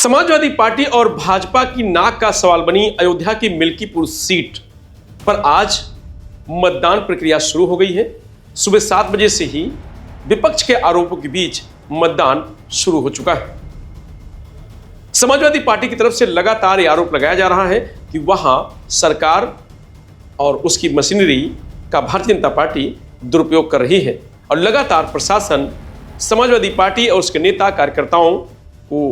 Samajwadi party और भाजपा की नाक का सवाल बनी अयोध्या की मिल्कीपुर सीट पर आज मतदान प्रक्रिया शुरू हो गई है। सुबह 7 बजे से ही विपक्ष के आरोपों के बीच मतदान शुरू हो चुका है। समाजवादी पार्टी की तरफ से लगातार यह आरोप लगाया जा रहा है कि वहां सरकार और उसकी मशीनरी का भारतीय जनता पार्टी दुरुपयोग कर रही है और लगातार प्रशासन समाजवादी पार्टी और उसके नेता कार्यकर्ताओं को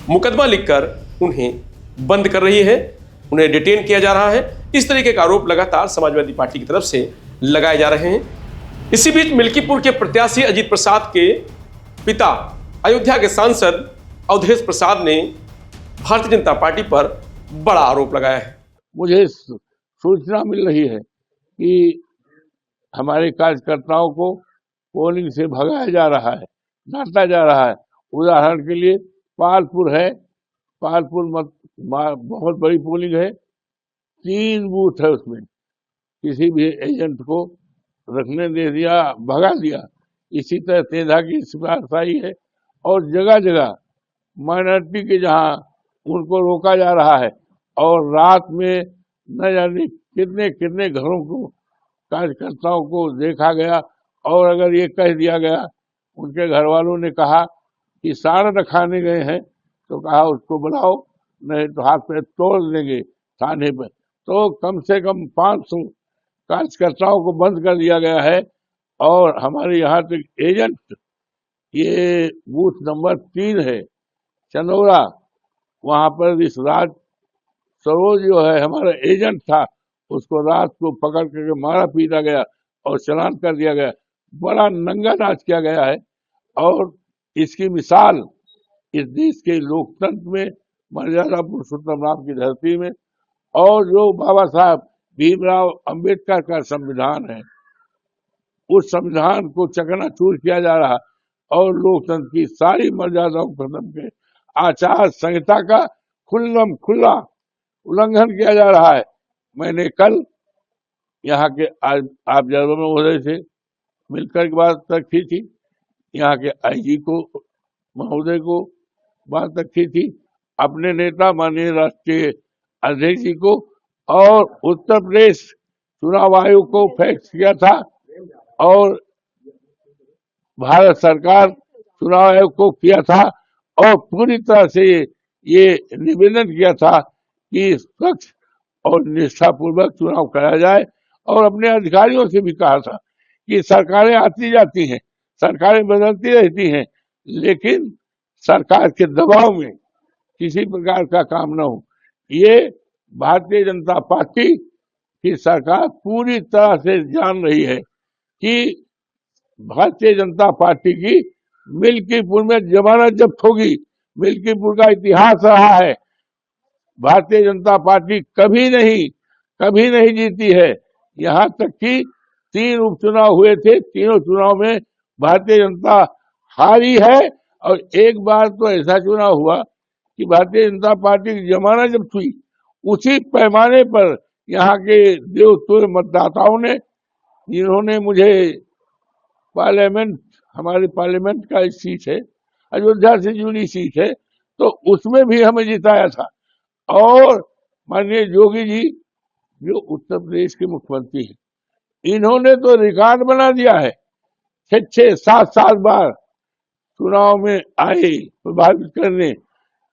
मुकदमा लिखकर उन्हें बंद कर रही है, उन्हें डिटेन किया जा रहा है। इस तरीके का आरोप लगातार समाजवादी पार्टी की तरफ से लगाए जा रहे हैं। इसी बीच मिल्कीपुर के प्रत्याशी अजीत प्रसाद के पिता अयोध्या के सांसद अवधेश प्रसाद ने भारतीय जनता पार्टी पर बड़ा आरोप लगाया है। मुझे सूचना मिल रही है कि हमारे कार्यकर्ताओं को पोलिंग से भगाया जा रहा है, डांटा जा रहा है। उदाहरण के लिए पालपुर है, पालपुर बहुत बड़ी पोलिंग है, 3 बूथ है, उसमें किसी भी एजेंट को रखने दे दिया, भगा दिया। इसी तरह तेंधा की सिपाही है और जगह जगह माइनॉरिटी के जहां उनको रोका जा रहा है और रात में न जाने कितने कितने घरों को कार्यकर्ताओं को देखा गया। और अगर ये कह दिया गया, उनके घर वालों ने कहा कि सारा खाने गए हैं, तो कहा उसको बुलाओ, नहीं तो हाथ पे तोड़ देंगे थाने पर। तो कम से कम 500 कार्यकर्ताओं को बंद कर दिया गया है। और हमारे यहाँ तक एजेंट, ये बूथ नंबर 3 है चंदौरा, वहां पर इस रात सरोज जो है हमारा एजेंट था, उसको रात को पकड़ करके मारा पीटा गया और चालान कर दिया गया। बड़ा नंगा नाच किया गया है और इसकी मिसाल इस देश के लोकतंत्र में, मर्यादा पुरुषोत्तम राम की धरती में, और जो बाबा साहब भीमराव अंबेडकर का संविधान है, उस संविधान को चकनाचूर किया जा रहा और लोकतंत्र की सारी मर्यादाओं को खत्म के आचार संहिता का खुल्लम खुल्ला उल्लंघन किया जा रहा है। मैंने कल यहाँ के ऑब्जर्वर महोदय से मिलकर के बात रखी थी, यहाँ के आईजी को महोदय को बात रखी थी, अपने नेता माननीय राष्ट्रीय अध्यक्ष जी को, और उत्तर प्रदेश चुनाव आयोग को फैक्स किया था और भारत सरकार चुनाव आयोग को किया था और पूरी तरह से ये निवेदन किया था कि स्वच्छ और निष्ठापूर्वक चुनाव कराया जाए। और अपने अधिकारियों से भी कहा था कि सरकारें आती जाती हैं, सरकारें बदलती रहती हैं, लेकिन सरकार के दबाव में किसी प्रकार का काम न हो। ये भारतीय जनता पार्टी की सरकार पूरी तरह से जान रही है कि भारतीय जनता पार्टी की मिल्कीपुर में जमानत जब्त होगी। मिल्कीपुर का इतिहास रहा है, भारतीय जनता पार्टी कभी नहीं जीती है। यहाँ तक कि 3 उपचुनाव हुए थे, तीनों चुनाव में भारतीय जनता हारी है। और एक बार तो ऐसा चुनाव हुआ कि भारतीय जनता पार्टी की जमानत जब्त हुई। उसी पैमाने पर यहाँ के देवतुल्य मतदाताओं ने, जिन्होंने मुझे पार्लियामेंट, हमारे पार्लियामेंट का सीट है, अयोध्या से जुड़ी सीट है, तो उसमें भी हमें जिताया था। और माननीय योगी जी जो उत्तर प्रदेश के मुख्यमंत्री हैं, इन्होंने तो रिकॉर्ड बना दिया है, 6-7 बार चुनाव में आए प्रभावित करने।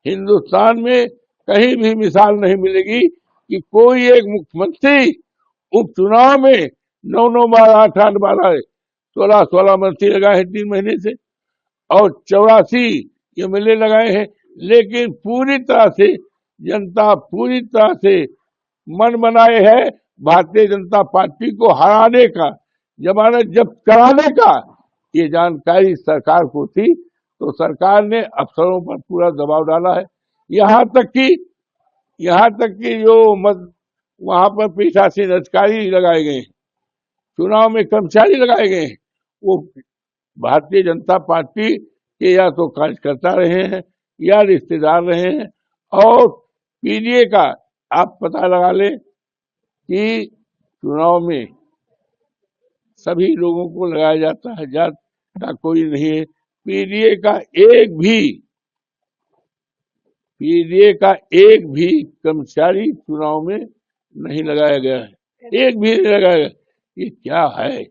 हिंदुस्तान में कहीं भी मिसाल नहीं मिलेगी कि कोई एक मुख्यमंत्री उपचुनाव में 9 बार, 8 बार आए। 16 मंत्री लगाए हैं 3 महीने से और 84 एमएलए लगाए हैं, लेकिन पूरी तरह से जनता पूरी तरह से मन बनाए है भारतीय जनता पार्टी को हराने का, जमानत जब्त कराने का। ये जानकारी सरकार को थी, तो सरकार ने अफसरों पर पूरा दबाव डाला है। यहाँ तक कि जो वहां पर पीठासीन अधिकारी लगाए गए हैं, चुनाव में कर्मचारी लगाए गए हैं, वो भारतीय जनता पार्टी के या तो कार्यकर्ता रहे हैं या रिश्तेदार रहे हैं। और पीडीए का आप पता लगा लें कि चुनाव में सभी लोगों को लगाया जाता है, जात का कोई नहीं है। पीडीए का एक भी पीडीए का एक भी कर्मचारी चुनाव में नहीं लगाया गया है, एक भी नहीं लगाया गया। ये क्या है?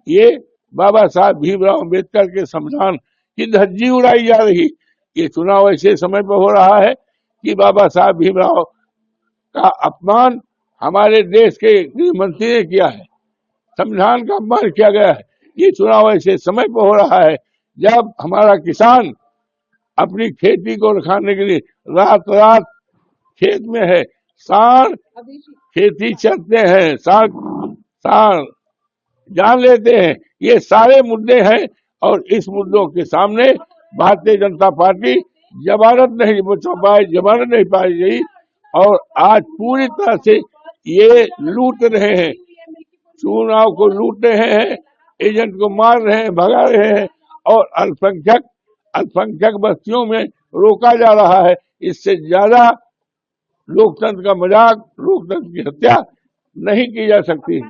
ये बाबा साहब भीमराव अम्बेडकर के संविधान की धज्जी उड़ाई जा रही। ये चुनाव ऐसे समय पर हो रहा है कि बाबा साहब भीमराव का अपमान हमारे देश के गृह मंत्री ने किया है, संविधान का अपमान किया गया है। ये चुनाव ऐसे समय पर हो रहा है जब हमारा किसान अपनी खेती को रखाने के लिए रात रात खेत में है, सांड खेती चलते हैं, सांड जान लेते हैं। ये सारे मुद्दे हैं और इस मुद्दों के सामने भारतीय जनता पार्टी जमानत नहीं पाई गई और आज पूरी तरह से ये लूट रहे हैं, चुनाव को लूट रहे हैं, एजेंट को मार रहे हैं, भगा रहे हैं और अल्पसंख्यक बस्तियों में रोका जा रहा है। इससे ज्यादा लोकतंत्र का मजाक, लोकतंत्र की हत्या नहीं की जा सकती।